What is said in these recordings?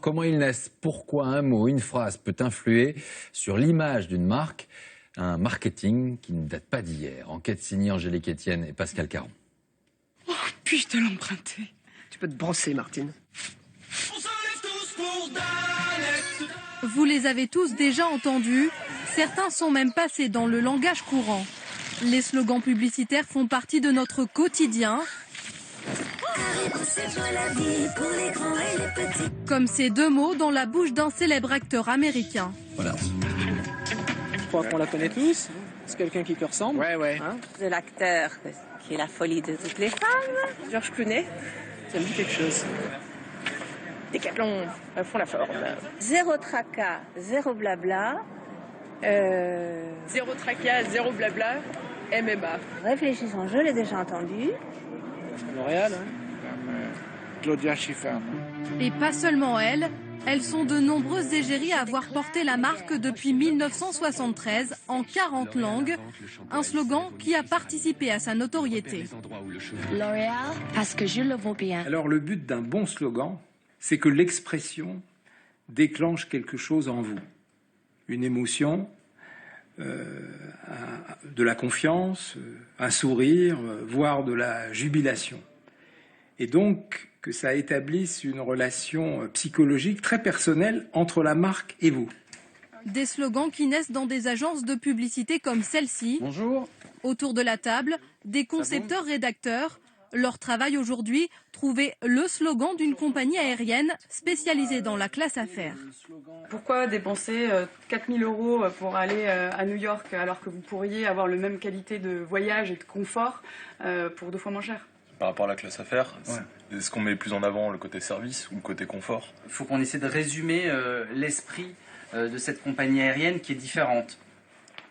comment ils naissent, pourquoi un mot, une phrase peut influer sur l'image d'une marque, un marketing qui ne date pas d'hier. Enquête signée Angélique Etienne et Pascal Caron. Oh, puis-je te l'emprunter? Tu peux te brosser, Martine. Vous les avez tous déjà entendus, certains sont même passés dans le langage courant. Les slogans publicitaires font partie de notre quotidien. Comme ces deux mots dans la bouche d'un célèbre acteur américain. Voilà. Je crois qu'on la connaît tous. C'est quelqu'un qui te ressemble. Ouais. Hein? De l'acteur qui est la folie de toutes les femmes. Georges Clooney, ça me dit quelque chose. Décathlon, font la forme. Zéro tracas, zéro blabla. Zéro tracas, zéro blabla, MMA. Réfléchissons, je l'ai déjà entendu. L'Oréal, hein? Claudia Schiffer. Et pas seulement elles, elles sont de nombreuses égéries à avoir porté la marque depuis 1973 en 40 langues, un slogan qui a participé à sa notoriété. L'Oréal, parce que je le vaux bien. Alors le but d'un bon slogan, c'est que l'expression déclenche quelque chose en vous. Une émotion, de la confiance, un sourire, voire de la jubilation. Et donc que ça établisse une relation psychologique très personnelle entre la marque et vous. Des slogans qui naissent dans des agences de publicité comme celle-ci. Bonjour. Autour de la table, des concepteurs-rédacteurs. Leur travail aujourd'hui, trouver le slogan d'une compagnie aérienne spécialisée dans la classe affaires. Pourquoi dépenser 4 000 € pour aller à New York alors que vous pourriez avoir la même qualité de voyage et de confort pour 2 fois moins cher? Par rapport à la classe affaires, est-ce qu'on met plus en avant le côté service ou le côté confort? Il faut qu'on essaie de résumer l'esprit de cette compagnie aérienne qui est différente.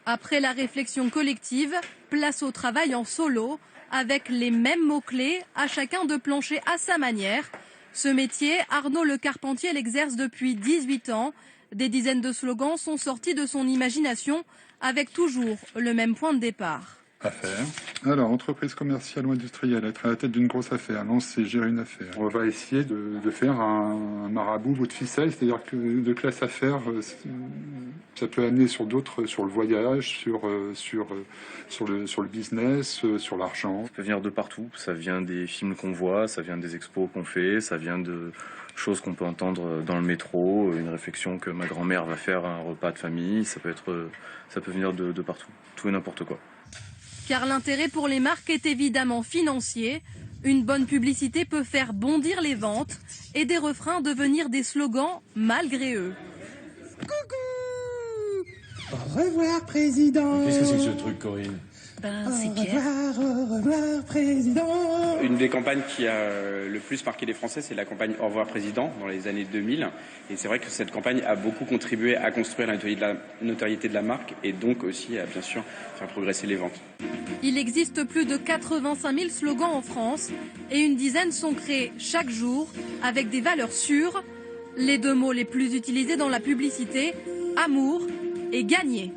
Après la réflexion collective, place au travail en solo, avec les mêmes mots-clés, à chacun de plancher à sa manière. Ce métier, Arnaud Le Carpentier l'exerce depuis 18 ans. Des dizaines de slogans sont sortis de son imagination, avec toujours le même point de départ. Affaires. Alors, entreprise commerciale ou industrielle, être à la tête d'une grosse affaire, lancer, gérer une affaire. On va essayer de faire un marabout bout de ficelle, c'est-à-dire que de classe affaires, ça peut amener sur d'autres, sur le voyage, sur le business, sur l'argent. Ça peut venir de partout, ça vient des films qu'on voit, ça vient des expos qu'on fait, ça vient de choses qu'on peut entendre dans le métro, une réflexion que ma grand-mère va faire à un repas de famille, ça peut venir de partout, tout et n'importe quoi. Car l'intérêt pour les marques est évidemment financier. Une bonne publicité peut faire bondir les ventes et des refrains devenir des slogans malgré eux. Coucou! Au revoir, président! Qu'est-ce que c'est que ce truc, Corinne? Au revoir, président! Une des campagnes qui a le plus marqué les Français, c'est la campagne Au revoir, président, dans les années 2000. Et c'est vrai que cette campagne a beaucoup contribué à construire la notoriété de la marque et donc aussi à, bien sûr, faire progresser les ventes. Il existe plus de 85 000 slogans en France et une dizaine sont créés chaque jour avec des valeurs sûres. Les 2 mots les plus utilisés dans la publicité, amour et gagner.